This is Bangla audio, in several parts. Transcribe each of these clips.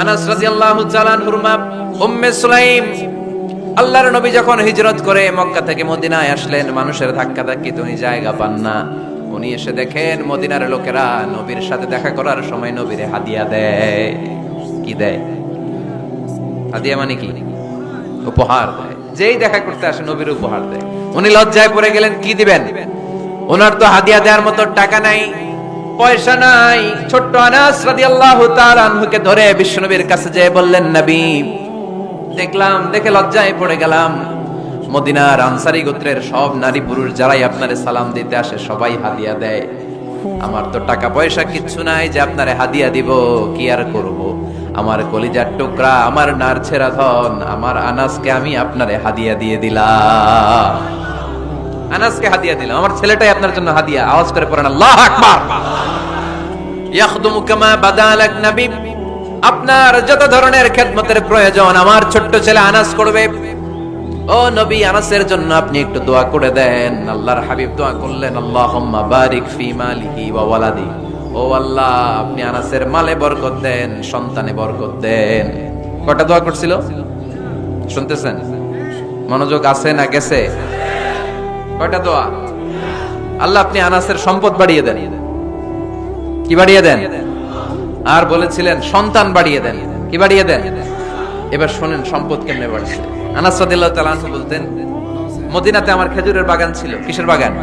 আনাস রাদিয়াল্লাহু তাআলা আনহুর মা উম্মে সুলাইম, আল্লাহর নবী যখন হিজরত করে মক্কা থেকে মদিনায় আসলেন, মানুষের ধাক্কা ধাক্কিতে উনি জায়গা পান না। উনি এসে দেখেন মদিনার লোকেরা নবীর সাথে দেখা করার সময় নবীরে হাদিয়া দেয়। কি দেয়? হাদিয়া মানে কি? উপহার দেয়। যেই দেখা করতে আসে নবীর উপহার দেয়। উনি লজ্জায় পড়ে গেলেন, কি দিবেন? ওনার তো হাদিয়া দেওয়ার মতো টাকা নাই, পয়সা নাই। ছোট্ট আনাস রাদিয়াল্লাহু তাআলা আনহুকে ধরে বিশ্বনবীর কাছে যেয়ে বললেন, নবী, দেখলাম, দেখে লজ্জায় পড়ে গেলাম, মদিনার আনসারী গোত্রের সব নারী পুরুষ যারাই আপনারে সালাম দিতে আসে সবাই হাদিয়া দেয়। আমার তো টাকা পয়সা কিচ্ছু নাই যে আপনারে হাদিয়া দিব। কি আর করব? আমার কলিজার টুকরা, আমার নারছেরা ধন, আমার আনাসকে আমি আপনারে হাদিয়া দিয়ে দিলাম। আনাসকে হাদিয়া দিলাম, আমার ছেলেটাই আপনার জন্য হাদিয়া। আওয়াজ করে পড়েন আল্লাহু আকবার। ইয়াখদুমু কামা বাদালাক নবী, আপনার যত ধরনের খেদমতের প্রয়োজন আমার ছোট্ট ছেলে আনাস করবে। ও নবী, আনাসের জন্য আপনি একটু দোয়া করে দেন। আল্লাহর হাবিব দোয়া করলেন, আল্লাহুম্মা বারিক ফি মালিহি ওয়া ওয়ালাদি। ও আল্লাহ, আপনি আনাসের মালে বরকত দেন, সন্তানে বরকত দেন। কয়টা দোয়া করছিল শুনতেছেন? মনোযোগ আছে না গেছে? কয়টা দোয়া? আল্লাহ, আপনি আনাসের সম্পদ বাড়িয়ে দেন। কি বাড়িয়ে দেন? আর বলেছিলেন সন্তান বাড়িয়ে দেন। কি বাড়িয়ে দেন? এবার শোনেন সম্পদ কেমনে বাড়ছে। আনাস রাদিয়াল্লাহু তাআলা আনহু বলতেন, মদিনাতে আমার খেজুরের বাগান ছিল। কিসের বাগান?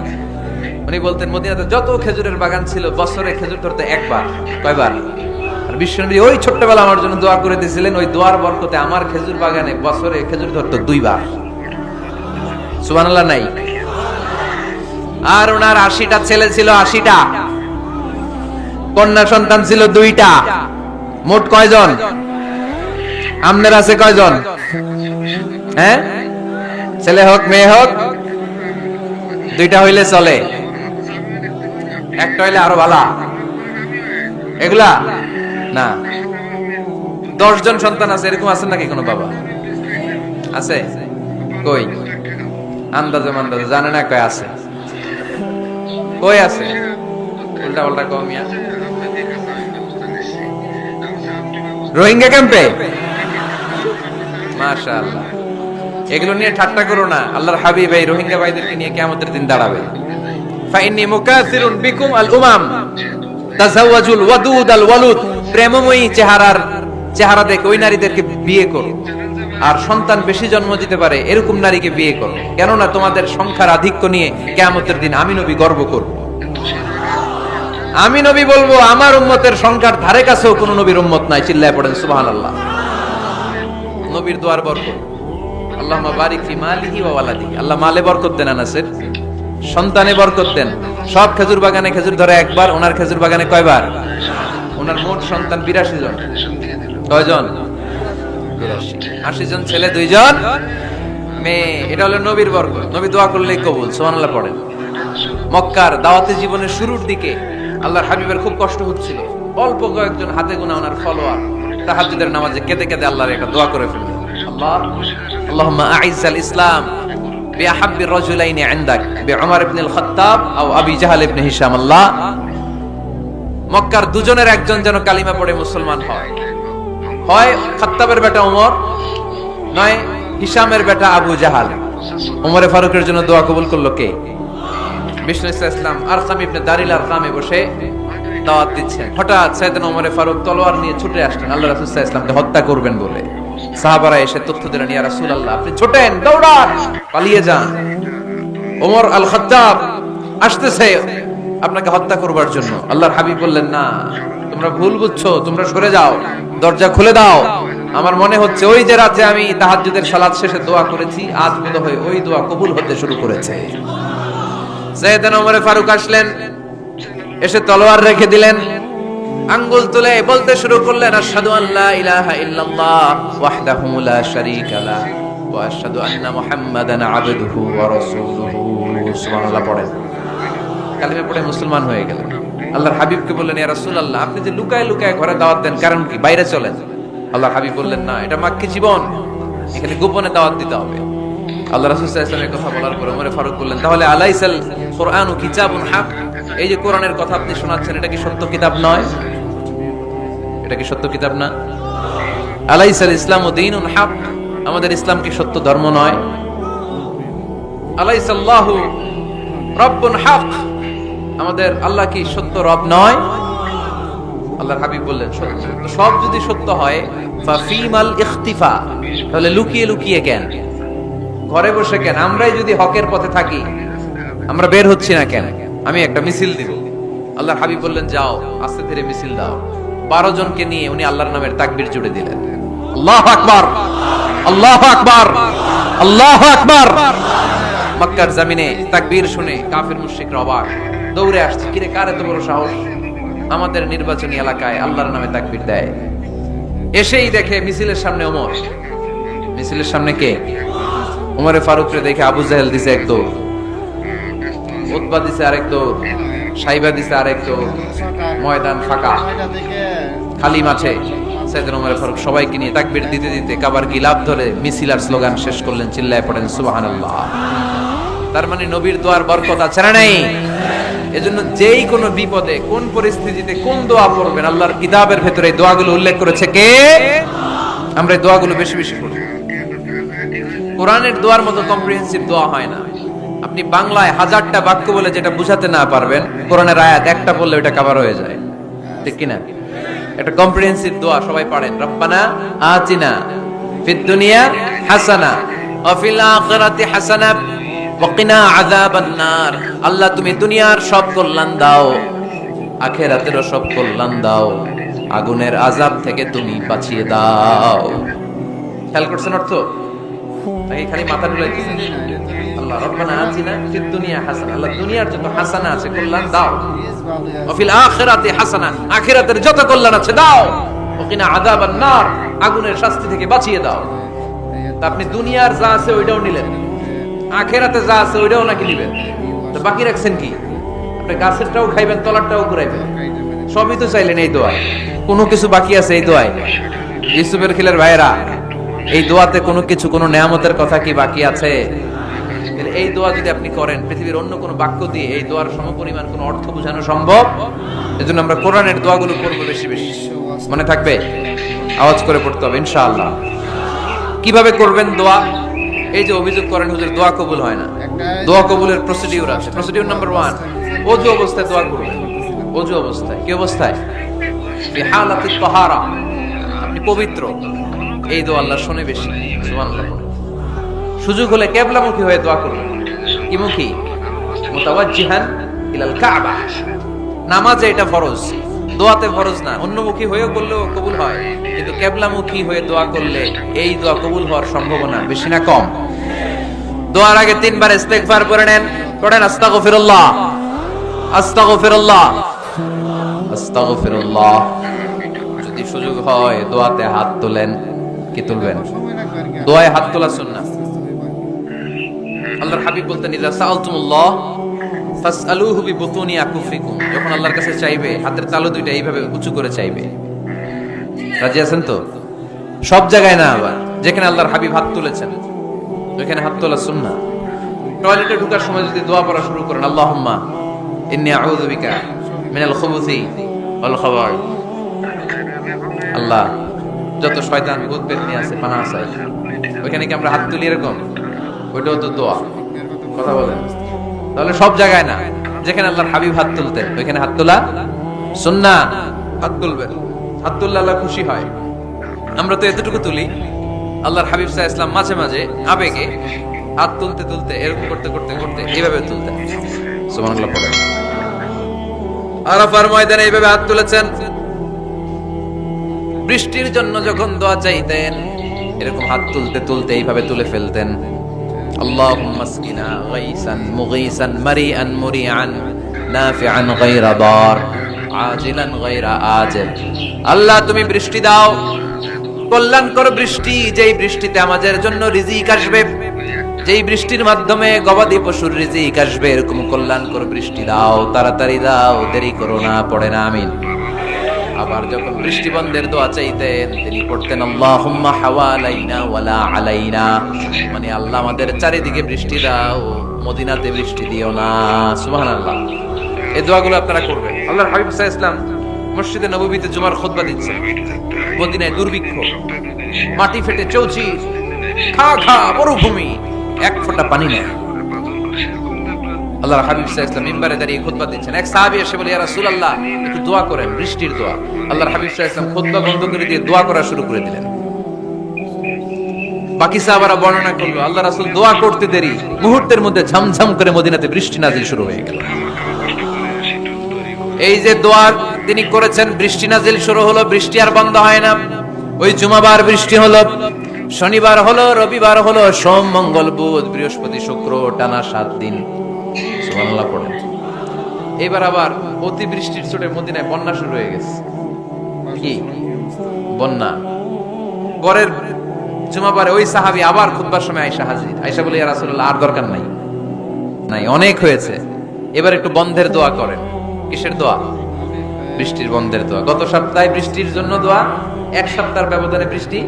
উনি বলতেন মদিনাতে যত খেজুরের বাগান ছিল বছরে খেজুর ধরতে একবার। কয়বার? আর বিশ্বনবী ওই ছোট্টবেলা আমার জন্য দোয়া করে দিয়েছিলেন, ওই দোয়ার বরকতে আমার খেজুর বাগানে বছরে খেজুর ধরতো 2 বার। সুবহানাল্লাহ নাই? আর ওনার 80টা ছেলে ছিল, 80টা। কন্যা সন্তান ছিল 2টা। মোট কয়জন? আমনের আছে কয়জন? হ্যাঁ, ছেলে হোক মেয়ে হোক 2টা হইলে চলে, একটা হইলে আরো ভালো। এগুলা না, 10 জন সন্তান আছে, এরকম আছেন নাকি কোনো বাবা? আছে? কই? আন্দাজে মান্দাজে জানে না কয় আছে? কই আছে? উল্টা পাল্টা কমিয়া রোহিঙ্গা ক্যাম্পে। মাশাআল্লাহ, এগুলো নিয়ে ঠাট্টা করো না। আল্লাহর হাবিব এই রোহিঙ্গা ভাইদেরকে নিয়ে কিয়ামতের দিন দাঁড়াবে। ফাইন্নী মুকাসিরুন বিকুম আল উমাম তাজাওয়াজুল ওয়াদুদ আল ওয়ালুদ। প্রেমময়ী চেহারা দেখে ওই নারীদেরকে বিয়ে করো, আর সন্তান বেশি জন্ম দিতে পারে এরকম নারীকে বিয়ে করো, কেননা তোমাদের সংখ্যার আধিক্য নিয়ে কিয়ামতের দিন আমি নবী গর্ব করব। আমি নবী বলবো আমার উম্মতের সংখ্যার ধারে কাছেও কোন নবীর উম্মত নাই। চিল্লায় পড়েন সুবহানাল্লাহ। নবীর দোয়ার বরকত। আল্লাহুম্মা বারিক ফি মালিহি ওয়া ওয়ালাদিহি। আল্লাহ মালে বরকত দেন, আনাসের সন্তানে বরকত দেন। সব খেজুর বাগানে খেজুর ধরে একবার, ওনার খেজুর বাগানে কয়বার? ওনার মোট সন্তান 82 জন। কয়জন? 82। 80 জন ছেলে, 2 জন মেয়ে। এটা হলো নবীর বরকত। নবী দোয়া করলেই কবুল। সুবহানাল্লাহ পড়েন। মক্কার দাওয়াতি জীবনের শুরুর দিকে আল্লাহর হাবিবের খুব কষ্ট হচ্ছিল। অল্প কয়েকজন হাতে গোনা ওনার ফলোয়ার তাহাজ্জুদের নামাজে কেঁদে কেঁদে আল্লাহর একটা দোয়া করে ফেললেন, আল্লাহুম্মা আইজ্জাল ইসলাম বিআহাব্বি রাজুলাইনি ইনদাক বিউমর ইবনে আল খাত্তাব আও আবি জাহল ইবনে হিশাম। আল্লাহ, মক্কার দুজনের একজন যেন কালিমা পড়ে মুসলমান হয়। হয় খাত্তাবের বেটা ওমর, নয় হিশামের বেটা আবু জাহাল। ওমরে ফারুকের জন্য দোয়া কবুল করলো কে? বিষ্ণু ইসলাম আরকাম ইবনে দারিল আরকামে বসে দাওয়াত দিচ্ছেন। হঠাৎ সাইয়েদনা ওমরে ফারুক তলোয়ার নিয়ে ছুটে আসলেন আল্লাহ রাসূল সাল্লাল্লাহু আলাইহি ওয়াসাল্লামকে হত্যা করবেন বলে। সাহাবারা এসে তথ্য দিলেন, ইয়া রাসূলুল্লাহ, আপনি ছোটেন, দৌড়ান, পালিয়ে যান। ওমর আল খাত্তাব আসতেছে আপনাকে হত্যা করবার জন্য। আল্লাহর হাবিব বললেন, না, তোমরা ভুল বুঝছো, তোমরা সরে যাও, দরজা খুলে দাও। আমার মনে হচ্ছে ওই যে রাতে আমি তাহাজ্জুদের সালাত শেষে দোয়া করেছি, আজ বোধহয় ওই দোয়া কবুল হতে শুরু করেছে। সাইয়েদনা ওমর ফারুক আসলেন, এসে তলোয়ার রেখে দিলেন, আঙ্গুল তুলে বলতে শুরু করলেন, আশহাদু আল্লা ইলাহা ইল্লাল্লাহ ওয়াহদাহু লা শারীকা লা ওয়া আশহাদু আন্না মুহাম্মাদান আবদুহু ওয়া রাসূলুহু। সুবহানাল্লাহ পড়েন। কালিমা পড়ে মুসলমান হয়ে গেলেন। আল্লাহর হাবিবকে বললেন, ইয়া রাসূলুল্লাহ, আপনি যে লুকায় লুকায় ঘরে দাওয়াত দেন, কারণ কি? বাইরে চলেন। আল্লাহর হাবিব বললেন, না, এটা মাক্কি জীবন, এখানে গোপনে দাওয়াত দিতে হবে। আল্লাহ রাসূল সাল্লাল্লাহু আলাইহি ওয়াসাল্লামের কথা বলার পর ওমর ফারুক বললেন, তাহলে আলাইসাল কুরআনু কিতাবুন হক, এই যে কোরআনের কথা আপনি শোনাচ্ছেন, এটা কি সত্য কিতাব নয়? এটা কি সত্য কিতাব না? আলাইসাল ইসলামু দীনুন হক, আমাদের ইসলাম কি সত্য ধর্ম নয়? আলাইসাল্লাহু রব্বুন হক, আমাদের আল্লাহ কি সত্য রব নয়? আল্লাহর হাবিব বললেন সব যদি সত্য হয় ফাফিমাল ইখতিফা, তাহলে লুকিয়ে লুকিয়ে কেন, ঘরে বসে কেন? আমরাই যদি হকের পথে থাকি আমরা বের হচ্ছি না কেন? আমি একটা মিছিল দিব। আল্লাহর হাবিব বললেন যাও আস্তে ধীরে মিছিল দাও। 12 জনকে নিয়ে উনি আল্লাহর নামের তাকবীর জুড়ে দিলেন। আল্লাহু আকবার, আল্লাহু আকবার, আল্লাহু আকবার। মক্কার জমিনে তাকবীর শুনে কাফির মুশরিকরা অবাক, দৌড়ে আসছে, কিরে কার এত বড় সাহস আমাদের নির্বাচনী এলাকায় আল্লাহর নামে তাকবীর দেয়। এসেই দেখে মিছিলের সামনে ওমর, মিছিলের সামনে কে? ওমরে ফারুকরে দেখে আবু জাহেল দিছে এক দৌড়, উতবা দিছে আরেক দৌড়, সাইবা দিছে আরেক দৌড়। ময়দান ফাঁকা, খালি মাঠে সাইয়েদনা ওমর ফারুক সবাইকে নিয়ে তাকবীর দিতে দিতে কাবার গিলাফ ধরে মিছিল আর স্লোগান শেষ করলেন। চিল্লায় পড়েন সুবহানাল্লাহ। তার মানে নবীর দোয়ার বরকত আছে না নাই? এজন্য যেই কোনো বিপদে কোন পরিস্থিতিতে কোন দোয়া পড়বেন, আল্লাহর কিতাবের ভেতরে এই দোয়াগুলো উল্লেখ করেছে কে? আমরা এই দোয়াগুলো বেশি বেশি পড়ব। কোরআনের দোয়ার মতো কম্প্রিহেন্সিভ দোয়া হয় না। আপনি বাংলায় 1000টা বাক্য বলে যেটা বুঝাতে না পারবেন, কোরআনের আয়াত একটা বললে ওটা কভার হয়ে যায়, ঠিক কি না? একটা কম্প্রিহেন্সিভ দোয়া সবাই পড়েন, রব্বানা আতিনা ফিদ দুনিয়া হাসানা ওয়া ফিল আখিরাতি হাসানা ওয়া কিনা আযাবান নার। আল্লাহ তুমি দুনিয়ার সব কল্যাণ দাও, আখিরাতেরও সব কল্যাণ দাও, আগুনের আযাব থেকে তুমি বাঁচিয়ে দাও। খেয়াল করছেন অর্থ? নাকি খালি মাথা ডুলাইতেছেন? আল্লাহ রব্বানা আতিনা ফিদ দুনিয়া হাসানা, আল্লাহ দুনিয়ার যত হাসানা আছে কল্যাণ দাও, ওয়া ফিল আখিরাতি হাসানা, আখিরাতের যত কল্যাণ আছে দাও, ওয়া কিনা আযাবান নার, আগুনের শাস্তি থেকে বাঁচিয়ে দাও। তা আপনি দুনিয়ার যা আছে ওইটাও নিলেন, আখিরাতে যা আছে ওইটাও নাকি নিবেন, তো বাকি রাখছেন কি? আপনি গাছেরটাও খাইবেন, তলারটাও ঘুরাইবেন, সবই তো চাইলেন এই দোয়ায়। কোনো কিছু বাকি আছে এই দোয়ায়? ইউসুফের খিলের ভাইরা, এই দোয়াতে কোনো কিছু, কোনো নেয়ামতের কথা কি বাকি আছে? এই দোয়া যদি আপনি করেন, পৃথিবীর অন্য কোনো বাক্য দিয়ে এই দোয়ার সমপরিমাণ কোনো অর্থ বোঝানো সম্ভব? এজন্য আমরা কোরআনের দোয়াগুলো পড়বো বেশি বেশি। মনে থাকবে? আওয়াজ করে পড়তে হবে ইনশাআল্লাহ। কিভাবে করবেন দোয়া? এই যে অভিযোগ করেন হুজুর দোয়া কবুল হয় না, দোয়া কবুলের প্রসিডিউর আছে। প্রসিডিউর নাম্বার 1, ওযু অবস্থায় দোয়া করবেন। ওযু অবস্থায়, কি অবস্থায়? ফি হালাতিত তাহারা, আপনি পবিত্র। এই দোয়া আল্লাহ শুনে বেশি, সুবহানাল্লাহ। সুযোগ হলে কিবলামুখী হয়ে দোয়া করবেন। কি মুখী? মুতাওয়াজ্জিহান ইলাল কাবা। নামাজে এটা ফরজ, দোয়াতে ফরজ না। অন্যমুখী হয়েও করলেও কবুল হয়, কিন্তু কিবলামুখী হয়ে দোয়া করলে এই দোয়া কবুল হওয়ার সম্ভাবনা বেশি না কম? দোয়ার আগে 3 বার ইস্তেগফার করে নেন। পড়েন আস্তাগফিরুল্লাহ, আস্তাগফিরুল্লাহ, আস্তাগফিরুল্লাহ। যদি সুযোগ হয় দোয়াতে হাত তোলেন। কি তুলবেন? দোয়ায় হাত তোলা সুন্নাহ। আল্লাহর হাবিব বলতেন, ইযা সাআলতুমুল্লাহ ফাসআলুহু বিবুতুনি আকুফিকুম। যখন আল্লাহর কাছে চাইবে, হাতের তালু দুইটা এইভাবে উঁচু করে চাইবে। রাজি আছেন তো? সব জায়গায় না, আবার যেখানে আল্লাহর হাবিব হাত তুলেছেন ওখানে হাত তোলা সুন্নাহ। টয়লেটে ঢোকার সময় যদি দোয়া পড়া শুরু করেন, আল্লাহুম্মা ইন্নী আউযু বিকা মিনাল খুবুসি ওয়াল খাবাইস। আল্লাহ যত শয়তান ভূত পেতনি আছে পানাহ চাই। ওখানে কি আমরা হাত তুলি এরকম? ওইটাও তো দোয়া। কথা বলেন? তাহলে সব জায়গায় না, যেখানে আল্লাহর হাবিব হাত তুলতেন ওইখানে হাত তোলা সুন্নাহ। হাত তুলবেন, হাত তুললে আল্লাহ খুশি হয়। আমরা তো এতটুকু তুলি, আল্লাহর হাবিব সাল্লাল্লাহু আলাইহি ওয়াসাল্লাম মাঝে মাঝে আবেগে হাত তুলতে তুলতে এরকম করতে করতে করতে এইভাবে তুলতেন। সুবহানাল্লাহ পড়েন। আরাফার ময়দানে এইভাবে হাত তুলেছেন। বৃষ্টির জন্য যখন দোয়া চাইতেন এরকম হাত তুলতে তুলতে এইভাবে তুলে ফেলতেন। আল্লাহুম্মা আসকিনা গাইসান মুগীসান মারিআন মুরিআন নাফিআন গায়রা দার আজিলান গায়রা আজিল। আল্লাহ তুমি বৃষ্টি দাও, কল্যাণকর বৃষ্টি, যেই বৃষ্টিতে আমাদের জন্য রিজিক আসবে, যেই বৃষ্টির মাধ্যমে গবাদি পশুর রিজিক আসবে, এরকম কল্যাণকর বৃষ্টি দাও, তাড়াতাড়ি দাও, দেরি করো না। পড়ে না আমিন। আবার যখন বৃষ্টি বন্ধের দোয়া চাইতেন তিনি পড়তেন আল্লাহুম্মা হাওয়ালাইনা ওয়ালা আলাইনা, মানে আল্লাহ আমাদের চারিদিকে বৃষ্টি দাও, মদিনাতে বৃষ্টি দিও না। সুবহানাল্লাহ। এই দোয়াগুলো আপনারা করবেন। আল্লাহর হাবিব সাল্লাল্লাহু আলাইহি ওয়াসাল্লাম মসজিদে নববীতে জুমার খুতবা দিচ্ছেন। মদিনায় দুর্ভিক্ষ, মাটি ফেটে চৌচি, খা খা মরুভূমি, এক ফোঁটা পানি নেই। আল্লাহর হাবিব সাল্লাল্লাহু আলাইহি ওয়াসাল্লাম মিম্বারে দাঁড়িয়ে খুতবা দিচ্ছেন। এক সাহাবী এসে বলে, ইয়া রাসূলুল্লাহ, একটু দোয়া করেন, বৃষ্টির দোয়া। আল্লাহর হাবিব সাল্লাল্লাহু আলাইহি ওয়াসাল্লাম খুতবা বন্ধ করে দিয়ে দোয়া করা শুরু করে দিলেন। বাকি সাহাবারা বর্ণনা করলো, আল্লাহ রাসূল দোয়া করতে দেরি, মুহূর্তের মধ্যে ঝমঝম করে মদিনাতে বৃষ্টি নাজিল শুরু হয়ে গেল। এই যে দোয়া তিনি করেছেন, বৃষ্টি নাজিল শুরু হলো, বৃষ্টি আর বন্ধ হয় না। ওই জুমাবার বৃষ্টি হলো, শনিবার হলো, রবিবার হলো, সোম মঙ্গল বুধ বৃহস্পতি শুক্র, টানা 7 দিন। সুবহানাল্লাহ পড়েন। এবার আবার অতি বৃষ্টির চোটে মদিনায় বন্যা শুরু হয়ে গেছে। কি বন্যা? পরের জুমাবারে ওই সাহাবী আবার খুতবার সময় আয়েশা হাজির। আয়েশা বলে, ইয়া রাসূলুল্লাহ, আর দরকার নাই, নাই, অনেক হয়েছে, এবার একটু বন্ধের দোয়া করেন। কিসের দোয়া? বৃষ্টির বন্ধের দোয়া। গত সপ্তাহে বৃষ্টির জন্য দোয়া, এক সপ্তাহের ব্যবধানে বৃষ্টি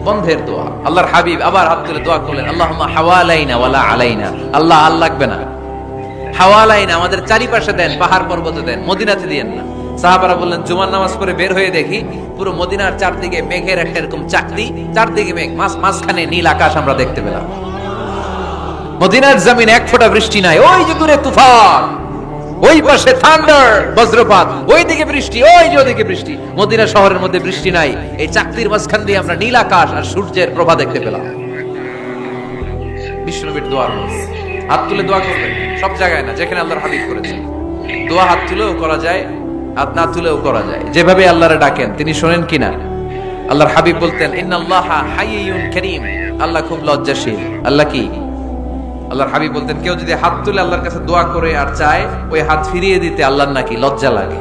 বন্ধের দোয়া। আল্লাহর হাবিব আবার হাত তুলে দোয়া করলেন, আল্লাহুম্মা হাওয়ালাইনা ওয়ালা আলাইনা। আল্লাহ, আল্লাহ লাগবে না, হাওয়ালাইনা, আমাদের চারিপাশে দেন, পাহাড় পর্বতে দেন, মদিনাতে দিয়েন না। সাহাবারা বললেন, জুমার নামাজ পড়ে বের হয়ে দেখি পুরো মদিনার চারদিকে মেঘের একটা এরকম চাকতি, চারদিকে মেঘ, মাঝখানে নীল আকাশ আমরা দেখতে পেলাম। মদিনার জমিন এক ফোঁটা বৃষ্টি নাই। ওই যে দূরে তুফান, ওই পাশে থান্ডার, বজ্রপাত, ওইদিকে বৃষ্টি, ওই যে ওদিকে বৃষ্টি। মদিনা শহরের মধ্যে বৃষ্টি নাই, এই চাকতির মাঝখান দিয়ে আমরা নীল আকাশ আর সূর্যের প্রভা দেখতে পেলাম। বিশ্বনবীর দোয়ার হাত তুলে দোয়া করবেন, সব জায়গায় না, যেখানে আল্লাহর হাবিব করেছেন। দোয়া হাত তুলেও করা যায়, হাত না তুলেও করা যায়, যেভাবে আল্লাহরে ডাকেন তিনি শোনেন কিনা। আল্লাহর হাবিব বলতেন, ইন্নাল্লাহা হাইয়ুন কারীম, আল্লাহ খুব লজ্জাশীল। আল্লাহ কি? আল্লাহর হাবিব বলতেন, কেউ যদি হাত তুলে আল্লাহর কাছে দোয়া করে আর চায়, ওই হাত ফিরিয়ে দিতে আল্লাহর নাকি লজ্জা লাগে।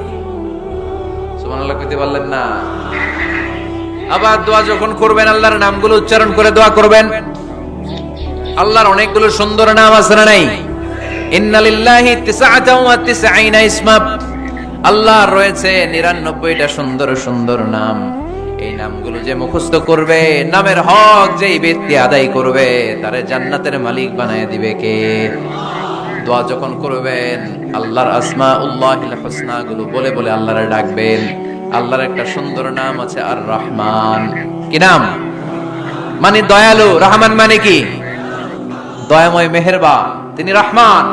সুবহানাল্লাহ কইতে পারলেন না? আবার দোয়া যখন করবেন, আল্লাহর নামগুলো উচ্চারণ করে দোয়া করবেন। আল্লাহর অনেকগুলো সুন্দর নাম আছে না নাই? ইন্নালিল্লাহি 99 ইসমা, আল্লাহর রয়েছে 99টা সুন্দর সুন্দর নাম। এই নামগুলো যে মুখস্থ করবে, নামের হক যেই ব্যক্তি আদায় করবে, তারে জান্নাতের মালিক বানায় দিবে কে? দোয়া যখন করবেন, আল্লাহর আসমাউল্লাহিল হুসনা গুলো বলে বলে আল্লাহরে ডাকবেন। আল্লাহর একটা সুন্দর নাম আছে, আর রহমান। কি নাম? মানে দয়ালু। রহমান মানে কি? দয়াময়, মেহেরবান, তিনি রহমান।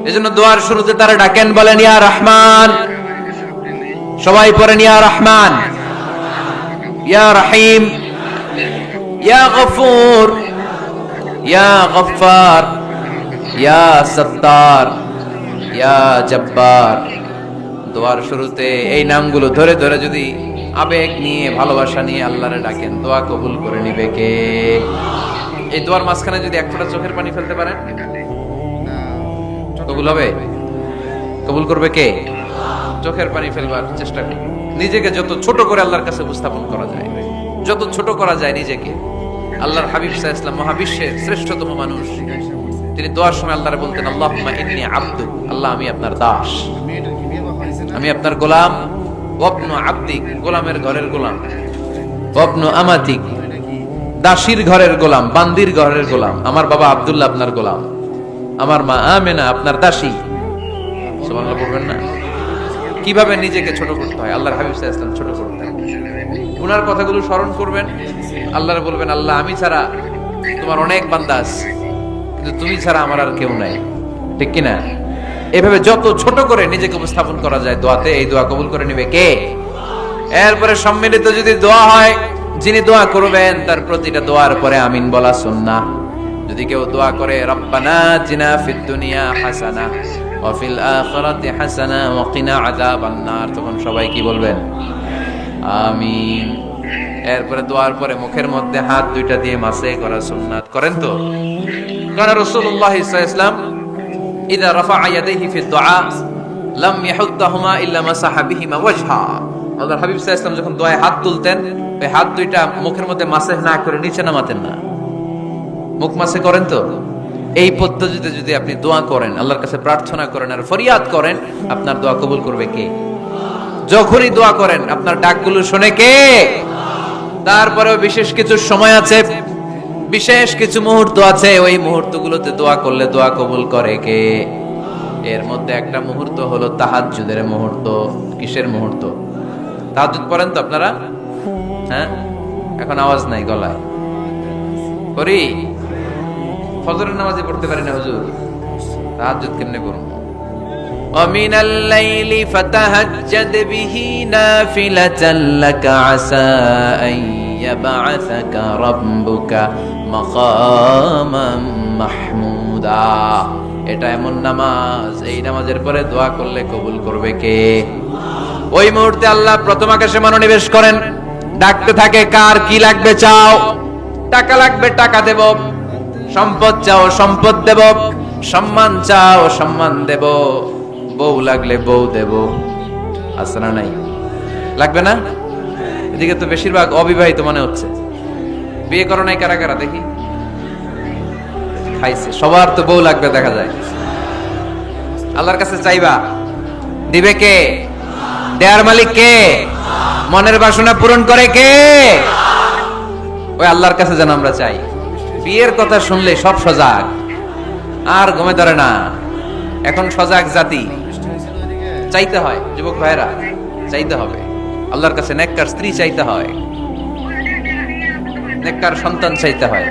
এজন্য দোয়ার শুরুতে তারা ডাকেন, বলেন ইয়া রহমান। সবাই পড়েন ইয়া রহমান, ইয়া রহিম, ইয়া গফুর, ইয়া গফফার, ইয়া সত্তার, ইয়া জব্বার। দোয়ার শুরুতে এই নামগুলো ধরে ধরে যদি আবেগ নিয়ে, ভালোবাসা নিয়ে আল্লাহরে ডাকেন, দোয়া কবুল করে নিবে কে? এই দোয়ার মাঝখানে যদি এক ফোঁটা চোখের পানি ফেলতে পারেন, কবুল হবে? কবুল করবে কে? চোখের পানি ফেলবার চেষ্টা করুন। নিজেকে যত ছোট করে আল্লাহর কাছে উপস্থাপন করা যায়, যত ছোট করা যায় নিজেকে। আল্লাহর হাবিব সাল্লাল্লাহু আলাইহি ওয়াসাল্লাম মহাবিশ্বের শ্রেষ্ঠতম মানুষ, তিনি দোয়ার সময় আল্লাহরে বলতেন, আল্লাহুম্মা ইন্নী আবদুক, আল্লাহ আমি আপনার দাস, আমি আপনার গোলাম। ওয়াবনু আবদিক, গোলামের ঘরের গোলাম। ওয়াবনু আমাতিক, দাসীর ঘরের গোলাম, বান্দির ঘরের গোলাম। আমার বাবা আব্দুল্লাহ আপনার গোলাম, আমার মা আমেনা আপনার দাসী। সুবহানাল্লাহ বলবেন না? কিভাবে নিজেকে ছোট করতে হয়, আল্লাহর হাবিব সাল্লাল্লাহু আলাইহি ওয়াসাল্লাম ছোট করতেন। ওনার কথাগুলো স্মরণ করবেন, আল্লাহরে বলবেন, আল্লাহ আমি ছাড়া তোমার অনেক বান্দা আছে, কিন্তু তুমি ছাড়া আমার আর কেউ নাই। ঠিক কিনা? এভাবে যত ছোট করে নিজেকে উপস্থাপন করা যায় দোয়াতে, এই দোয়া কবুল করে নেবে কে? এরপরে সম্মিলিত যদি দোয়া হয়, যিনি দোয়া করবেন তার প্রতিটা দোয়ার পরে আমিন বলা সুন্নাহ। যদি কেউ দোয়া করে, রব্বানা আতিনা ফিদ দুনিয়া হাসানা ওয়া ফিল আখিরাতি হাসানা ওয়া কিনা আযাবান নার, তখন সবাই কি বলবেন? আমিন। এরপরে দোয়ার পরে মুখের মধ্যে হাত দুইটা দিয়ে মাসে করা সুন্নাত। করেন তো? কারণ রাসূলুল্লাহ সাল্লাল্লাহু আলাইহি ওয়াসাল্লাম ইযা রাফা'a ইয়াদাইহি ফিদ দুআ লাম ইয়াহুত্তাহুমা ইল্লা মাসাহা বিহিমা ওয়াজহা। আল্লাহর হাবিব সাল্লাল্লাহু আলাইহি ওয়াসাল্লাম যখন দোয়ায় হাত তুলতেন, ওই হাত দুইটা মুখের মধ্যে মাসে না করে নিচে নামাতেন না, মুখ মাসে করেন তো? এই পদ্ধতিতে যদি আপনি দোয়া করেন, আল্লাহর কাছে প্রার্থনা করেন আর ফরিয়াদ করেন, আপনার দোয়া কবুল করবে কে? যখনই দোয়া করেন আপনার ডাকগুলো শুনে কে? তারপরেও বিশেষ কিছু সময় আছে, বিশেষ কিছু মুহূর্ত আছে, ওই মুহূর্তগুলোতে দোয়া করলে দোয়া কবুল করে কে? এর মধ্যে একটা মুহূর্ত হলো তাহাজ্জুদের মুহূর্ত। কিসের মুহূর্ত? তাহাজ্জুদ পড়েন তো আপনারা? হ্যাঁ, এখন আওয়াজ নাই গলায়। করি ফজরের নামাজে পড়তে পারি না হুজুর, তাহাজ্জুদ কেমনে করব? ومن الليل فتهجد به نافلة لك عسى أن يبعثك ربك مقاما محمودا। এটা এমন নামাজ, এই নামাজের পরে দোয়া করলে কবুল করবে কে? ওই মুহূর্তে আল্লাহ প্রথম আকাশে মনোনিবেশ করেন, ডাকতে থাকে, কার কি লাগবে চাও? টাকা লাগবে টাকা দেব, সম্পদ চাও সম্পদ দেব, সম্মান চাও সম্মান দেব, বউ লাগলে বউ দেব। আছে না নাই? লাগবে না? এদিকে তো বেশিরভাগ অবিবাহিত মনে হচ্ছে। বিয়ে করো নাই কারা কারা দেখি? খাইছে। সবার তো বউ লাগবে দেখা যায়। আল্লাহর কাছে চাইবা, দিবে কে? দেয়ার মালিক কে? মনের বাসনা পূরণ করে কে? ওই আল্লাহর কাছে যেন আমরা চাই। বিয়ের কথা শুনলে সব সজাগ, আর ঘুমে ধরে না। এখন সজাগ জাতি, চাইতে হয়। যুবক ভাইরা চাইতে হবে আল্লাহর কাছে, নেককার স্ত্রী চাইতে হয়, নেককার সন্তান চাইতে হয়।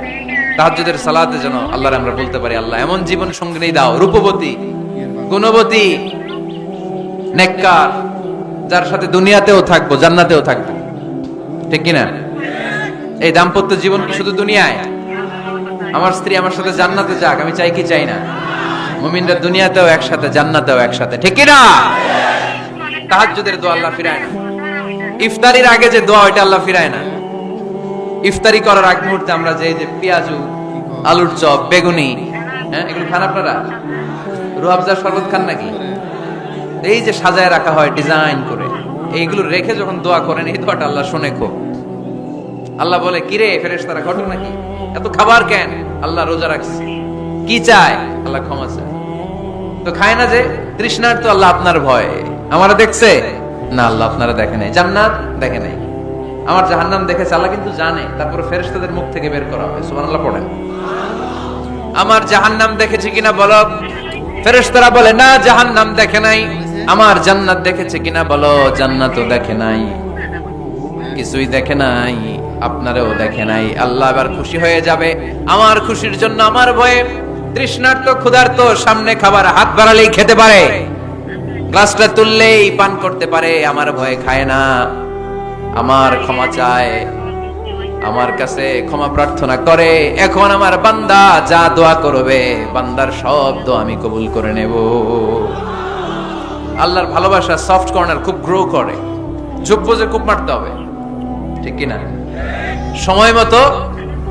তাহাজ্জুদের সালাতে যেন আল্লাহর আমরা বলতে পারি, আল্লাহ এমন জীবন সঙ্গিনী দাও, রূপবতী গুণবতী নেককার, যার সাথে দুনিয়াতেও থাকবো জান্নাতেও থাকবো। ঠিক কিনা? এই দাম্পত্য জীবন কি শুধু দুনিয়ায়? আমার স্ত্রী আমার সাথে জান্নাতে যাক, আমি চাই কি চাই না? মুমিনরা দুনিয়াতেও একসাথে জান্নাতেও একসাথে। ঠিক কিনা? তাহাজ্জুদের দোয়া আল্লাহ ফিরায় না। ইফতারির আগে যে দোয়া ওইটা আল্লাহ ফিরায় না। ইফতারি করার আগ মুহূর্তে আমরা যে পেঁয়াজু, আলুর চপ, বেগুনি, হ্যাঁ এগুলো খান আপনারা? রুহাবজার শরবত খান নাকি? এই যে সাজায় রাখা হয় ডিজাইন করে, এইগুলো রেখে যখন দোয়া করেন, এই দোয়াটা আল্লাহ শুনে খুব। আল্লাহ বলে, কিরে ফেরেশতারা ঘটনা নাকি? এত খাবার কেন? আল্লাহ রোজা রাখছে। কি চায়? আল্লাহ ক্ষমা চায়। তো খায় না যে তৃষ্ণার, তো আল্লাহ আপনার ভয়। আমারা দেখছে না? আল্লাহ আপনারা দেখে নাই। জান্নাত দেখে নাই, আমার জাহান্নাম দেখেছে আল্লাহ কিন্তু জানে। তারপর ফেরেশতাদের মুখ থেকে বের করা হয়। সুবহানাল্লাহ পড়েন। আমার জাহান্নাম দেখেছে কিনা বলো? ফেরেশতারা বলে না, জাহান্নাম দেখে নাই। আমার জান্নাত দেখেছে কিনা বলো? জান্নাতও দেখে নাই, কিছুই দেখে নাই, আপনারও দেখে নাই। আল্লাহ এবার খুশি হয়ে যাবে। আমার খুশির জন্য আমার ভয়ে তৃষ্ণার্ত ক্ষুধার্ত সামনে খাবার হাত বাড়ালেই খেতে পারে, গ্লাসটা তুললেই পান করতে পারে, আমার ভয়ে খায় না। আমার ক্ষমা চায়, আমার কাছে ক্ষমা প্রার্থনা করে। এখন আমার বান্দা যা দোয়া করবে, বান্দার সব দোয়া আমি কবুল করে নেব। আল্লাহর ভালোবাসা সফট কর্নার খুব গ্রো করে, যোগ্য যে খুব মারতে হবে। ঠিক কিনা? সময় মতো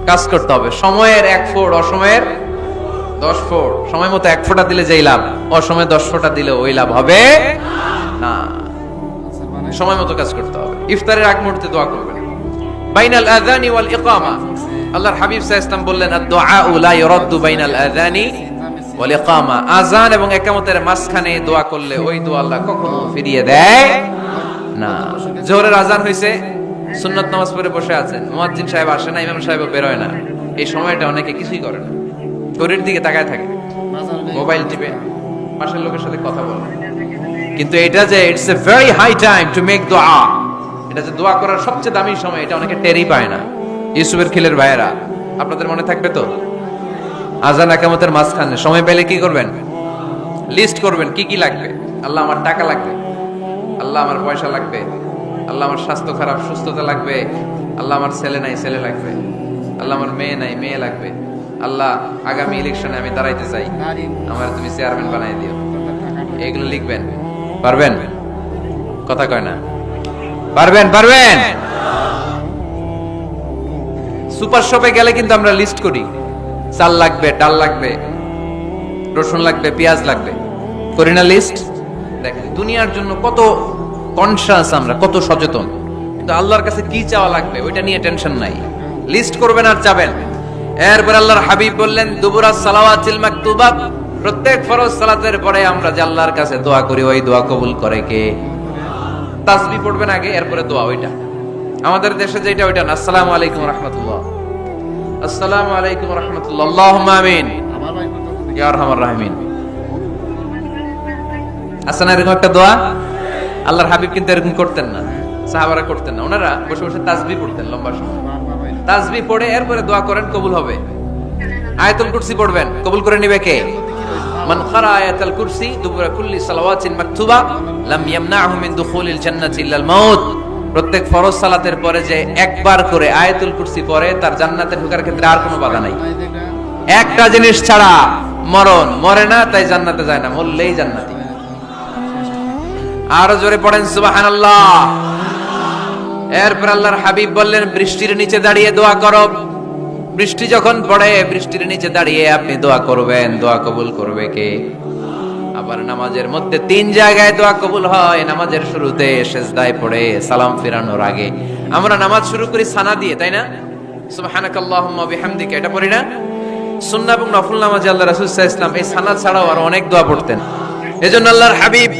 কাজ করতে হবে। সময়ের 1 ফোঁট, অসময়ের 10 ফোঁট। সময় মতো 1 ফোঁটা দিলে যেই লাভ, অসময়ে 10 ফোঁটা দিলে ওই লাভ হবে না। সময় মতো কাজ করতে হবে। ইফতারের আগ মুহূর্তে দোয়া করবেন। বাইনাল আযানি ওয়াল ইকামা, আল্লাহর হাবিব সাল্লাল্লাহু আলাইহি ওয়াসাল্লাম বললেন, আদ-দুআউ লা ইউরাদ্দু বাইনাল আযানি ওয়াল ইকামা। আযান এবং ইকামতের মাঝখানে দোয়া করলে ওই দোয়া আল্লাহ কখনো ফিরিয়ে দেয় না। জোহরের আযান হইছে, সুন্নাত নামাজ পড়ে বসে আছেন, মুয়াজ্জিন সাহেব আসে না, ইমাম সাহেব বের হয় না। এই সময়টা অনেকে কিছুই করে না, ঘড়ির দিকে তাকায় থাকে, মোবাইল টিপে, পাশের লোকের সাথে কথা বলে। কিন্তু এটা যে it's a very high time to make দোয়া, এটা যে দোয়া করার সবচেয়ে দামি সময়, এটা অনেকে টেরই পায় না। ইউসুফের খিলের ভাইয়েরা, আপনাদের মনে থাকবে তো? আযান ইকামতের মাঝখানে সময় পেলে কি করবেন? লিস্ট করবেন কি কি লাগবে। আল্লাহ আমার টাকা লাগবে, আল্লাহ আমার পয়সা লাগবে, আল্লাহ আমার স্বাস্থ্য খারাপ সুস্থতা লাগবে, আল্লাহ আমার ছেলে নাই ছেলে লাগবে, আল্লাহ আমার মেয়ে নাই মেয়ে লাগবে, আল্লাহ আগামী ইলেকশনে আমি দাঁড়াইতে চাই, আমার তুমি চেয়ারম্যান বানাই দিও। এগুলো লিখবেন। পারবেন? কথা কয় না। পারবেন? পারবেন? সুপার শপে গেলে কিন্তু আমরা লিস্ট করি, চাল লাগবে, ডাল লাগবে, রসুন লাগবে, পেঁয়াজ লাগবে, করি না লিস্ট? দেখেন দুনিয়ার জন্য কত কনশাস আমরা, কত সচেতন, কিন্তু আল্লাহর কাছে কি চাওয়া লাগবে ওইটা নিয়ে টেনশন নাই। লিস্ট করবেন আর যাবেন। এরপর আল্লাহর হাবিব বললেন, দুবুরাস সালাওয়াতিল মাকতুবা, প্রত্যেক ফরজ সালাতের পরে আমরা যে আল্লাহর কাছে দোয়া করি, ওই দোয়া কবুল করে কে? তাসবিহ পড়বেন আগে, এরপরে দোয়া। ওইটা আমাদের দেশে যেটা ওইটা না। আসসালামু আলাইকুম রাহমাতুল্লাহ, আসসালামু আলাইকুম রাহমাতুল্লাহ, আল্লাহুম্মা আমিন ইয়া আরহামার রাহিমিন। আসলে এরকম একটা দোয়া আল্লাহর হাবিব কিন্তু এরকম করতেন না। সাহাবারা করতেন না, ওনারা বসে বসে তাসবিহ পড়তেন লম্বা সময়। তাসবিহ পড়ে এরপরে দোয়া করেন, কবুল হবে। আয়াতুল কুরসি পড়বেন, কবুল করে নিবে কে? মান ক্বারা আয়াতুল কুরসি দুবুরা কুল্লি সালাওয়াতিন মাকতুবা লাম ইয়ামনাহু মিন দুখুলিল জান্নাতি ইল্লাল মাউত। প্রত্যেক ফরজ সালাতের পরে যে একবার করে আয়াতুল কুরসি পড়ে, তার জান্নাতে ঢোকার ক্ষেত্রে আর কোনো বাধা নাই। একটা জিনিস ছাড়া, মরণ। মরে না তাই জান্নাতে যায় না, মরলেই জান্নাতি। আরো জোরে পড়েন সুবহানাল্লাহ। এরপর আল্লাহর হাবিব বললেন, বৃষ্টির নিচে দাঁড়িয়ে দোয়া করো। বৃষ্টি যখন পড়ে, বৃষ্টির নিচে দাঁড়িয়ে আপনি দোয়া করবেন, দোয়া কবুল করবে কে? আবার নামাজের মধ্যে 3 জায়গায় দোয়া কবুল হয়। নামাজের শুরুতে, সেজদায় পড়ে, সালাম ফেরানোর আগে। আমরা নামাজ শুরু করি সানা দিয়ে, তাই না? সুবহানাকাল্লাহুম্মা বিহামদিকা, এটা পড়ি না? সুন্নাহ এবং নফল নামাজে আল্লাহ রাসূল সাল্লাল্লাহু আলাইহি ওয়াসাল্লাম এই সানা ছাড়াও আরো অনেক দোয়া পড়তেন। এজন্য আল্লাহর হাবিব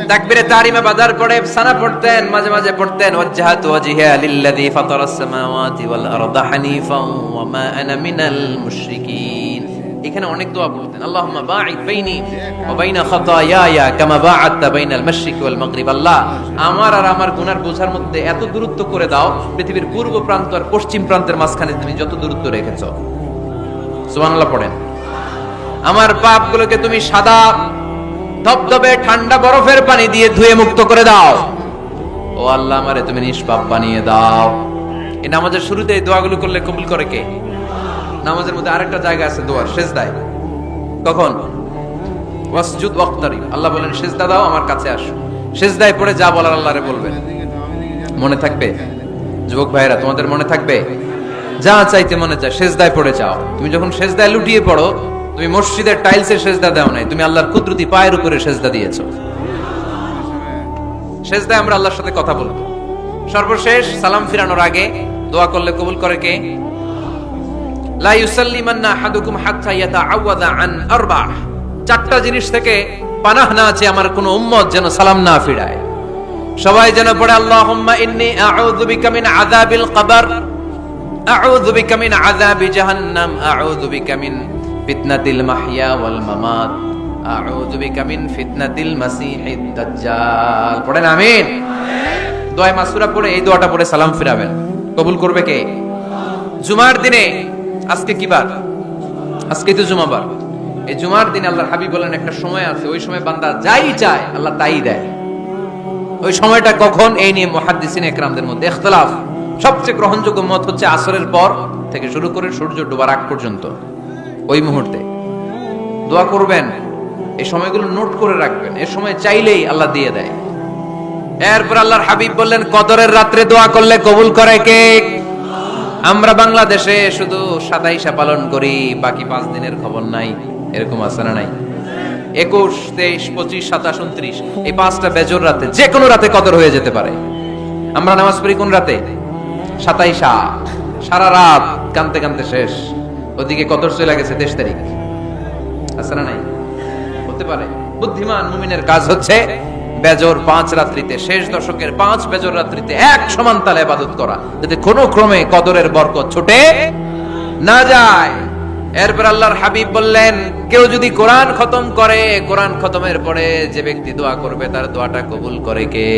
তাকবীরে তাহরিমা বাদার পড়ে সানা পড়তেন, মাঝে মাঝে পড়তেন ওয়াজহাতু ওয়াজহিয়া লিল্লাযী ফাতারাস সামাওয়াতি ওয়াল আরদা হানিফাও ওয়া মা আনা মিনাল মুশরিকিন। এখানে অনেক দোয়া পড়তেন। আল্লাহুম্মা বাঈদ বাইনি ওয়া বাইনা খাতায়ায়া কামা বাআদতা বাইনাল মাশরিকি ওয়াল মাগরিব। আল্লাহ, আমার আর আমার গুনার বোঝার মধ্যে এত দূরত্ব করে দাও, পৃথিবীর পূর্ব প্রান্ত আর পশ্চিম প্রান্তের মাঝখানে তুমি যত দূরত্ব রেখেছো। সুবহানাল্লাহ পড়েন। আমার পাপগুলোকে তুমি সাদা ধবধবে ঠান্ডা বরফের পানি দিয়ে ধুয়ে মুক্ত করে দাও। ও আল্লাহ, আমারে তুমি নিষ্পাপ বানিয়ে দাও। এই নামাজের শুরুতে এই দোয়াগুলো করলে কবুল করে কে? নামাজের মধ্যে আরেকটা জায়গা আছে দোয়ার, সেজদায়। কখন? ওয়াসজুদ ওয়াক্তারিব। আল্লাহ বলেন সেজদা দাও, আমার কাছে আসো। সেজদায় পড়ে যা বলার আল্লাহরে বলবেন। মনে থাকবে যুবক ভাইরা? তোমাদের মনে থাকবে? যা চাইতে মনে চায় সেজদায় পড়ে যাও। তুমি যখন সেজদায় লুটিয়ে পড়ো, তুমি মসজিদের টাইলসের সেজদা দাও নাই, তুমি আল্লাহর কুদরতি পায়ের উপরে সেজদা দিয়েছো। সেজদায় আমরা আল্লাহর সাথে কথা বলবো। সর্বশেষ সালাম ফিরানোর আগে দোয়া করলে কবুল করে কে? লা ইউসাল্লিমান্না আহাদুকুম হাত্তা ইয়াতাআওয়াযা আন আরবা'। 4টা জিনিস থেকে পানাহ না আছে আমার কোন উম্মত যেন সালাম না ফিরায়। সবাই যেন পড়ে আল্লাহুম্মা ইন্নী আউযু বিকা মিন আযাবিল কবর, আউযু বিকা মিন আযাবি জাহান্নাম, আউযু বিকা মিন ফিতনাতিল মাহইয়া ওয়াল মামাত, আউযু বিকা মিন ফিতনাতিল মাসিহিদ দাজ্জাল। পড়েন আমিন। দোয়া মাসুরা পড়ে এই দোয়াটা পড়ে সালাম ফিরাবেন, কবুল করবে কে? জুমার দিনে, আজকে কি বার? আজকে তো জুমাবার। এই জুমার দিনে আল্লাহর হাবিব বলেন একটা সময় আছে, ওই সময় বান্দা যাই চায় আল্লাহ তাই দেয়। ওই সময়টা কখন? এই নিয়ে মুহাদ্দিসিন ইকরামদের মধ্যে ইখতিলাফ। সবচেয়ে গ্রহণযোগ্য মত হচ্ছে আসরের পর থেকে শুরু করে সূর্য ডোবার আগ পর্যন্ত। ওই মুহূর্তে দোয়া করবেন, এই সময়গুলো নোট করে রাখবেন। এই সময় চাইলেই আল্লাহ দিয়ে দেয়। এরপর আল্লাহর হাবিব বললেন কদরের রাত্রে দোয়া করলে কবুল করে কে? আমরা বাংলাদেশে শুধু 27 পালন করি, বাকি 5 দিনের খবর নাই। এরকম আছে না নাই? 21, 23, 25, 27, 29 এই 5টা বেজর রাতে, যে কোনো রাতে কদর হয়ে যেতে পারে। আমরা নামাজ পড়ি কোন রাতে? 27। সারা রাত কানতে কানতে শেষ, ওদিকে কদর চলে গেছে 23 তারিখ। আছে না নাই? হতে পারে। বুদ্ধিমান মুমিনের কাজ হচ্ছে বেজর 5 রাত্রিতে, শেষ দশকের 5 বেজর রাত্রিতে এক সমান তালে ইবাদত করা, যাতে কোনো ক্রমে কদরের বরকত ছুটে না যায়। এরপর আল্লাহর হাবিব বললেন কেউ যদি কোরআন খতম করে, কোরআন খতমের পরে যে ব্যক্তি দোয়া করবে তার দোয়াটা কবুল করে কে?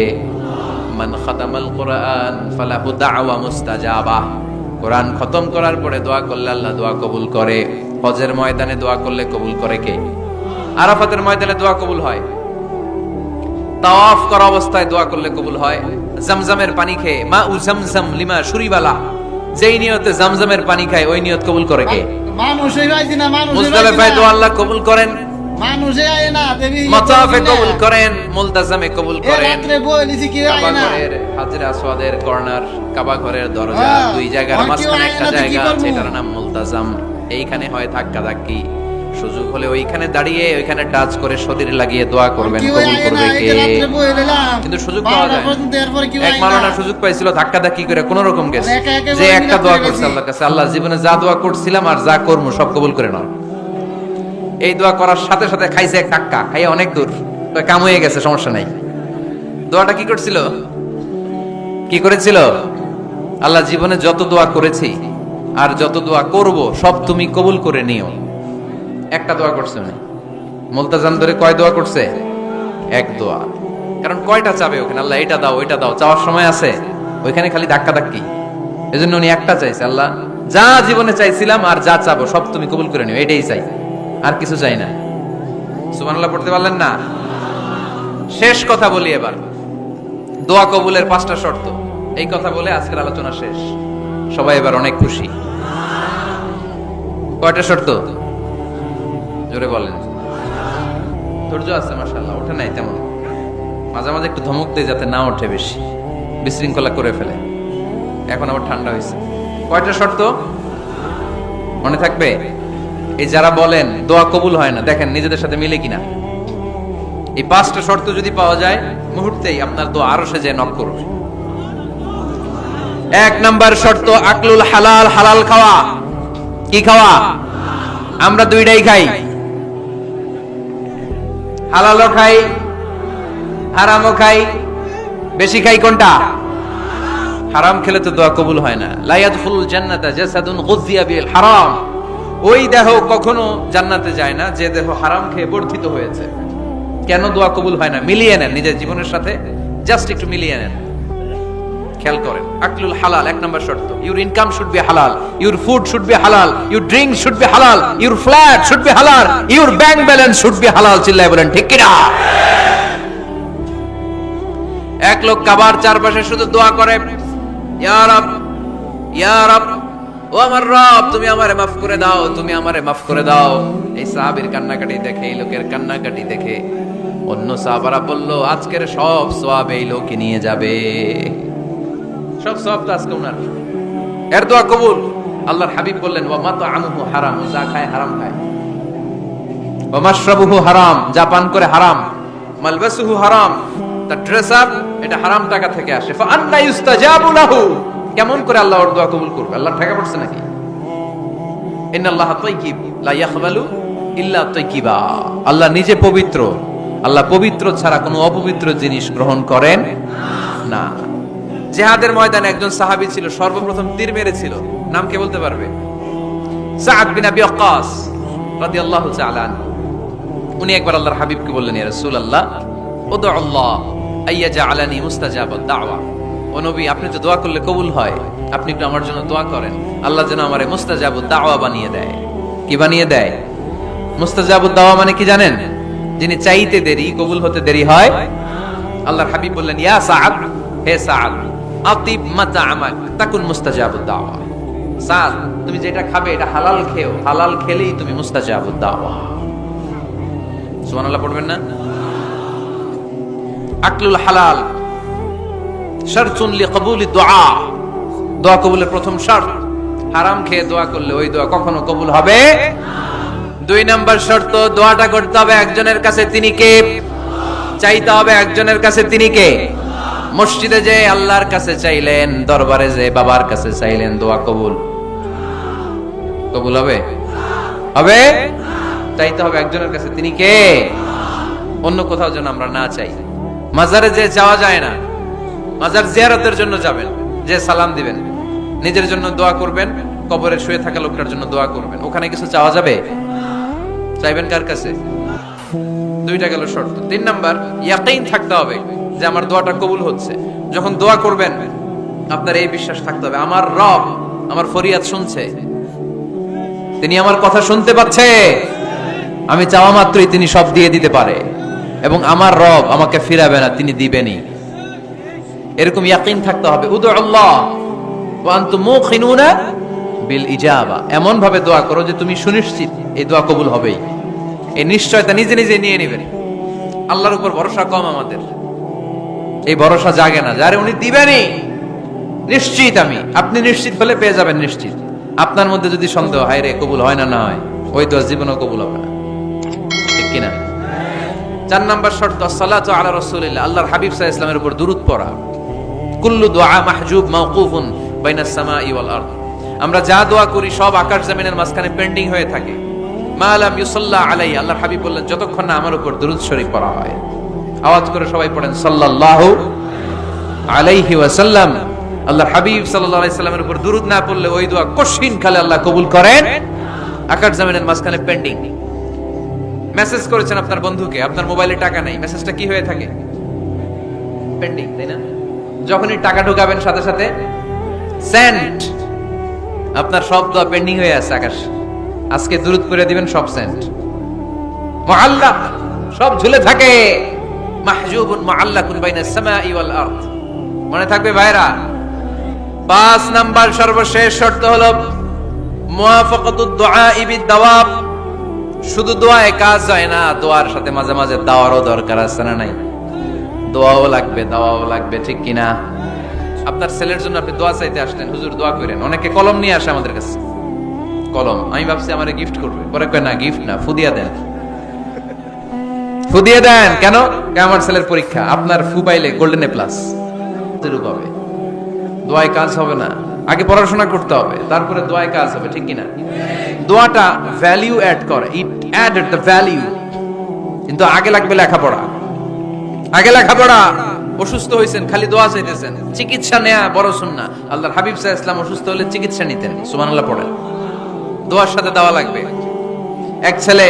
মান খাতামাল কোরআন ফালাহু দাওয়া মুস্তাজাবা। কোরআন খতম করার পরে দোয়া করলে আল্লাহ দোয়া কবুল করে। হজের ময়দানে দোয়া করলে কবুল করে কে? আরাফাতের ময়দানে দোয়া কবুল হয়। তাওয়াফ করা অবস্থায় দোয়া করলে কবুল হয়। জামজামের পানি খেয়ে, মা উ জামজাম লিমা শুরিবালা, যেই নিয়তে জামজামের পানি খায় ওই নিয়ত কবুল করে কে? মুজদালিফায় দোয়া আল্লাহ কবুল করেন, মাতাফে কবুল করেন, মুলতাজামে কবুল করেন। কাবা ঘরের হাজরে আসওয়াদের কর্নার, কাবা ঘরের দরজা, দুই জায়গার মাঝখানে একটা জায়গা আছে, এটার নাম মুলতাজাম। এইখানে হয় ধাক্কা ধাক্কি, সুযোগ হলে ওইখানে দাঁড়িয়ে ওইখানে টাচ করে শরীরে লাগিয়ে দোয়া করবেন, কবুল করবে কে? কিন্তু সুযোগ পাওয়া যায়। এক মাওলানা সুযোগ পাইছিল ধাক্কা ধাক্কি করে কোন রকম গেছে, যে একটা দোয়া করছে আল্লাহর কাছে, আল্লাহ জীবনে যা দোয়া করছিলাম আর যা করবো সব কবুল করে নাও। এই দোয়া করার সাথে সাথে খাইছে এক ধাক্কা, খাইয়ে অনেক দূর, কাম হয়ে গেছে, সমস্যা নাই। দোয়াটা কি করছিল? কি করেছিল? আল্লাহ জীবনে যত দোয়া করেছি আর যত দোয়া করব সব তুমি কবুল করে নিও। একটা দোয়া করছে উনি। মুলতাজাম ধরে কয় দোয়া করছে? এক দোয়া। কারণ কয়টা চাবে ওখানে, আল্লাহ এটা দাও ওইটা দাও, চাওয়ার সময় আছে ওইখানে, খালি ধাক্কা ধাক্কি। এজন্য উনি একটা চাইছে, আল্লাহ যা জীবনে চাইছিলাম আর যা চাবো সব তুমি কবুল করে নিও, এটাই চাই, আর কিছু চাই না। সুবহানাল্লাহ পড়তে পারলেন না? শেষ কথা বলি এবার, দোয়া কবুলের 5টা শর্ত। এই কথা বলে আজকের আলোচনা শেষ। সবাই এবার অনেক খুশি। কয়টা শর্ত জোরে বলেন। ধৈর্য আছে মাশাআল্লাহ, ওঠে নাই তেমন, মাঝে মাঝে একটু ধমক দেয় যাতে না ওঠে, বেশি বিশৃঙ্খলা করে ফেলে। এখন আবার ঠান্ডা হয়েছে। কয়টা শর্ত মনে থাকবে? এই যারা বলেন দোয়া কবুল হয় না, দেখেন নিজেদের সাথে মিলে কিনা। এই 5টা শর্ত যদি পাওয়া যায়, মুহূর্তেই আপনার দোয়া আরশে যে নক করবে। 1 নাম্বার শর্ত আকলুল হালাল, হালাল খাওয়া। কি খাওয়া? আমরা দুইটাই খাই, হালালও খাই হারামও খাই। বেশি খাই কোনটা? হারাম খেলে তো দোয়া কবুল হয় না। লা ইয়াদখুলুল জান্নাতা জাসাদুন গুযিয়া বিল হারাম। ওই দেহ কখনো জান্নাতে যায় না যে দেহ হারাম খেয়ে বর্ধিত হয়েছে। কেন দোয়া কবুল হয় না? মিলিয়ে নেন নিজের জীবনের সাথে, জাস্ট একটু মিলিয়ে নেন, খেয়াল করেন। আকলুল হালাল 1 নাম্বার শর্ত। ইউর ইনকাম শুড বি হালাল, ইউর ফুড শুড বি হালাল, ইউর ড্রিঙ্ক শুড বি হালাল, ইউর ফ্ল্যাট শুড বি হালাল, your bank balance should be হালাল। চিল্লায় বলেন ঠিক কিনা? এক লোক কাবার চারপাশে শুধু দোয়া করে, ইয়া রব, ইয়া রব, ও আমার রব তুমি আমারে মাফ করে দাও, তুমি আমারে মাফ করে দাও। এই সাহাবীর কান্নাকাটি দেখে, এই লোকের কান্নাকাটি দেখে অন্য সাহাবারা বলল, আজকের সব সওয়াব এই লোকই নিয়ে যাবে। সব সওয়াব তো আজকে ওনার। এর দোয়া কবুল। আল্লাহর হাবিব বললেন, ওয়া মাতআমুহু হারাম, যা খায় হারাম খায়। ওয়া মাশরাবুহু হারাম, যা পান করে হারাম। মালবাসুহু হারাম, তার ড্রেস আপ এটা হারাম টাকা থেকে আসে। ফা আন্না ইউস্তাজাবু লাহু, কেমন করে আল্লাহ ওর দোয়া কবুল করবে? আল্লাহ ঠেকা পড়ছে নাকি? ইন্নাল্লাহা তাইয়্যিব লা ইয়াকবালু ইল্লা তাইয়্যিবা। আল্লাহ নিজে পবিত্র, আল্লাহ পবিত্র ছাড়া কোনো অপবিত্র জিনিস গ্রহণ করেন না। জিহাদের ময়দানে একজন সাহাবী ছিল, সর্বপ্রথম তীর মেরেছিল। নাম কে বলতে পারবে? সাআদ বিন আবি ওয়াক্কাস রাদিয়াল্লাহু তাআলা আনহু। উনি একবার আল্লাহর হাবিবকে বললেন, ইয়া রাসূলুল্লাহ উদউ আল্লাহ আইয়াজআলানি মুস্তাজাবাদ দাওয়া। ও নবী, আপনি তো দোয়া করলে কবুল হয়, আপনি একটু আমার জন্য দোয়া করেন, আল্লাহ যেন আমারে মুস্তাজাবুদ দাওয়া বানিয়ে দেয়। কি বানিয়ে দেয়? মুস্তাজাবুদ দাওয়া মানে কি জানেন? যিনি চাইতে দেরি, কবুল হতে দেরি হয়। আল্লাহর হাবিব বললেন, ইয়া সাআদ, হে সাআদ, আতিব মাতআমাক তাকুন মুস্তাজাবুদ দাওয়া। সাআদ, তুমি যেটা খাবে এটা হালাল খেও, হালাল খেলেই তুমি মুস্তাজাবুদ দাওয়া। সুবহানাল্লাহ পড়বেন না? আকলুল হালাল শারতুন লিকবুলি দুআ, দোয়া কবুলের প্রথম শর্ত। হারাম খেয়ে দোয়া করলে ওই দোয়া কখনো কবুল হবে। 2 নাম্বার শর্ত, দোয়াটা করতে হবে একজনের কাছে, তিনি কে? চাইতে হবে একজনের কাছে, তিনি কে? মসজিদে যে আল্লাহর কাছে চাইলেন, দরবারে যে বাবার কাছে চাইলেন, দোয়া কবুল কবুল হবে? হবে? চাইতে হবে একজনের কাছে, তিনি কে? অন্য কোথাও যেন আমরা না চাই। মাজারে যে যাওয়া যায় না, মাজার জিয়ারতের জন্য যাবেন, যে সালাম দিবেন, নিজের জন্য দোয়া করবেন, কবরে শুয়ে থাকা লোকটার জন্য দোয়া করবেন। ওখানে কিছু চাওয়া যাবে? চাইবেন কার কাছে? 2টা গেল শর্ত। 3 নাম্বার, ইয়াকিন থাকতে হবে যে আমার দোয়াটা কবুল হচ্ছে। যখন দোয়া করবেন আপনার এই বিশ্বাস থাকতে হবে, আমার রব আমার ফরিয়াদ শুনছে, তিনি আমার কথা শুনতে পাচ্ছে, আমি চাওয়া মাত্রই তিনি সব দিয়ে দিতে পারে, এবং আমার রব আমাকে ফিরাবে না, তিনি দিবেনই। এরকম ইয়াকিন থাকতে হবে। উদু আল্লাহ ওয়া আনতুম মুখিনুনা বিল ইজাবা, এমন ভাবে দোয়া করো যে তুমি সুনিশ্চিত এই দোয়া কবুল হবেই। এই নিশ্চয়তা নিজে নিজে নিয়ে নেবেন। আল্লাহর উপর ভরসা কম আমাদের, এই ভরসা জাগে না, যারে উনি দিবেনই নিশ্চিত আমি। আপনি নিশ্চিত হলে পেয়ে যাবেন নিশ্চিত। আপনার মধ্যে যদি সন্দেহ হয় রে কবুল হয় না, না হয়, ওই দোয়া জীবনেও কবুল হবে না, ঠিক কিনা? 4 নাম্বার শর্ত, আসসালাতু আলা রাসূলিল্লাহ, আল্লাহর হাবিব সাল্লাল্লাহু আলাইহি ওয়াসাল্লামের উপর দুরূদ পড়া। কুল্লু দুআ মাহজুব মাওকুফুন বাইনাস সামাই ওয়াল আরদ, আমরা যা দোয়া করি সব আকাশ জমিনের মাঝখানে পেন্ডিং হয়ে থাকে। মা লাম ইউসাল্লা আলাই, আল্লাহর হাবিব বললেন যতক্ষণ না আমার উপর দুরূদ শরীফ পড়া হয়। আওয়াজ করে সবাই পড়েন সাল্লাল্লাহু আলাইহি ওয়াসাল্লাম। আল্লাহর হাবিব সাল্লাল্লাহু আলাইহি সাল্লামের উপর দুরূদ না পড়লে ওই দোয়া কঠিন কালে আল্লাহ কবুল করেন, আকাশ জমিনের মাঝখানে পেন্ডিং। মেসেজ করেছেন আপনার বন্ধুকে, আপনার মোবাইলে টাকা নাই, মেসেজটা কি হয়ে থাকে? পেন্ডিং, তাই না? যখনই টাকা ঢুকাবেন সাথে সাথে সেন্ট, আপনার সব দোয়া পেন্ডিং হয়ে আছে আকাশ। আজকে দুরূদ করে দিবেন, সব সেন্ট মুআল্লাক, সব ঝুলে থাকে। মাহজুবুন মুআল্লাকুন বাইনাস সামাই ওয়াল আরদ। মনে থাকবে ভাইরা। 5 নাম্বার সর্বশেষ শর্ত হলো মুওয়াফাকাতুদ দুআ বিদ-দাওয়াব। শুধু দোয়ায় কাজ হয় না, দোয়ার সাথে মাঝে মাঝে দাওয়ারও দরকার আছে না নাই? দোয়াও লাগবে, দাওয়াও লাগবে, ঠিক কিনা? আপনার ছেলের জন্য আপনি দোয়া চাইতে আসলেন, হুজুর দোয়া করেন। অনেকে কলম নিয়ে আসে আমাদের কাছে, কলম। আমি ভাবছি আমারে গিফট করবে, পরে কয় না, গিফট না, ফুদিয়া দেন। ফুদিয়ে দেন কেন? আমার ছেলের পরীক্ষা, আপনার ফু পাইলে গোল্ডেন এ প্লাস পাবে। দোয়ায় কাজ হবে না, আগে পড়াশোনা করতে হবে, তারপরে দোয়ায় কাজ হবে, ঠিক কিনা? দোয়াটা ভ্যালিউ অ্যাড করে, ইট অ্যাডেড দ্য ভ্যালিউ। কিন্তু আগে লাগবে লেখাপড়া, আগে লেখাপড়া। অসুস্থ হয়েছেন, খালি দোয়া চাইতেছেন। চিকিৎসা নেয়া বড় সুন্নাহ। আল্লাহর হাবিব সাল্লাল্লাহু আলাইহি ওয়াসাল্লাম অসুস্থ হলে চিকিৎসা নিতেন। সুবহানাল্লাহ পড়েন। দোয়ার সাথে দাওয়া লাগবে। এক ছেলে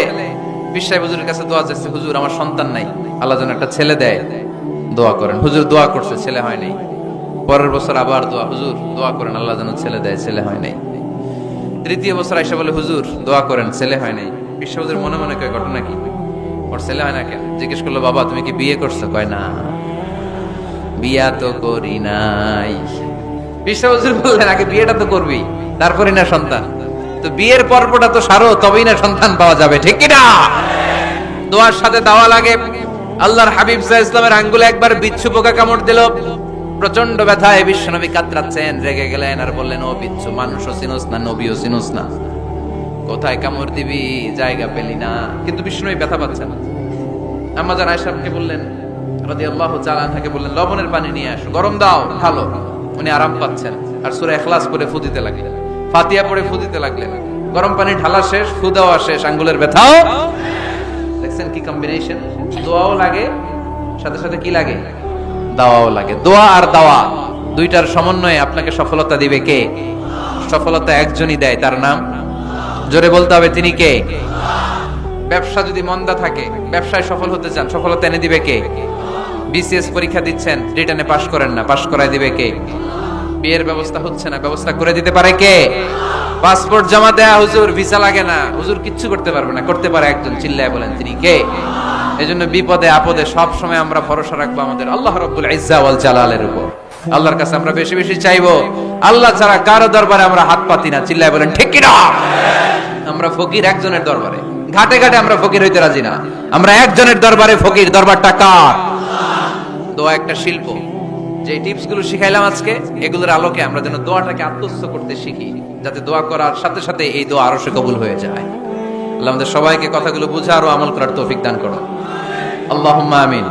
বিশ্বয় হুজুরের কাছে দোয়া চাইছে, হুজুর আমার সন্তান নাই, আল্লাহ যেন একটা ছেলে দেয়, দোয়া করেন। হুজুর দোয়া করছে, ছেলে হয় নাই। পরের বছর আবার দোয়া, হুজুর দোয়া করেন আল্লাহ যেন ছেলে দেয়, ছেলে হয় নাই। তৃতীয় বছর আইসা বলে, হুজুর দোয়া করেন, ছেলে হয় নাই। বিশ্ব হুজুর মনে মনে কয়, ঘটনা কি? ওর ছেলে হয় না কেন? জিজ্ঞেস করলো, বাবা তুমি কি বিয়ে করছো? কয় না, বিয়া তো করি নাই। বিশ্ব হুজুর বললেন, আগে বিয়েটা তো করবি, তারপরে না সন্তান। তো বিয়ের পর্বটা তো সারো, তবেই না সন্তান পাওয়া যাবে, ঠিক কিনা? দোয়ার সাথে দাওয়া লাগে। আল্লাহর হাবিব সাল্লাল্লাহু আলাইহি ওয়াসাল্লামের আঙ্গুলে একবার বিচ্ছু পোকা কামড় দিল। প্রচন্ড ব্যথায় বিশ্বনবী কাতরাচ্ছেন, রেগে গেলেন আর বললেন, ও বিচ্ছু, মানুষও চিনোস না, নবীও চিনোস না, কোথায় কামড় দিবি, জায়গা পেলি না। কিন্তু বিশ্বনবী ব্যথা পাচ্ছেন না। আম্মা জান আয়েশাকে বললেন, রাদিয়াল্লাহু তাআলা আনহাকে বললেন, লবণের পানি নিয়ে আসো, গরম দাও, ভালো। উনি আরাম পাচ্ছেন আর সূরা ইখলাস পড়ে ফু দিতে লাগলেন, ফাতিহা পড়ে ফু দিতে লাগলেন। গরম পানি ঢালা শেষ, ফু দেওয়া শেষ, আঙ্গুলের ব্যথাও। দেখছেন কি কম্বিনেশন? দোয়াও লাগে, সাথে সাথে কি লাগে? দাওয়াও লাগে। দোয়া আর দাওয়া দুইটার সমন্বয়ে আপনাকে সফলতা দিবে কে? সফলতা একজনই দেয়, তার নাম জোরে বলতে হবে, তিনি কে? ব্যবসা যদি মন্দা থাকে, ব্যবসায় সফল হতে চান, সফলতা এনে দিবে কে? বিসিএস পরীক্ষা দিচ্ছেন, রিটেনে পাশ করেন না, পাশ করায় দিবে কে? বিয়ের ব্যবস্থা হচ্ছে না, ব্যবস্থা করে দিতে পারে কে? পাসপোর্ট জমা দেয়া, হুজুর ভিসা লাগে না, হুজুর কিচ্ছু করতে পারবে না, করতে পারে একজন, চিল্লায় বলেন তিনি কে? এজন্য বিপদে আপদে সব সময় আমরা ভরসা রাখবো আমাদের আল্লাহ রাব্বুল ইজ্জা ওয়াল জালালের উপর। আল্লাহর কাছে আমরা বেশি বেশি চাইবো। আল্লাহ ছাড়া কারো দরবারে আমরা হাত পাতি না, চিল্লায় বলেন ঠিক কি না? আমরা ফকির একজনের দরবারে, ঘাটে ঘাটে আমরা ফকির হইতে রাজি না, আমরা একজনের দরবারে ফকির। দরবারটা কার? দোয়া একটা শিল্প। যে টিপস গুলো শিখাইলাম আজকে, এগুলোর আলোকে আমরা যেন দোয়াটাকে আত্মস্থ করতে শিখি, যাতে দোয়া করার সাথে সাথে এই দোয়া আরো সে কবুল হয়ে যায়। আল্লাহ আমাদের সবাইকে কথাগুলো বুঝা আরো আমল করার তৌফিক দান করুন। আল্লাহুম্মা আমিন।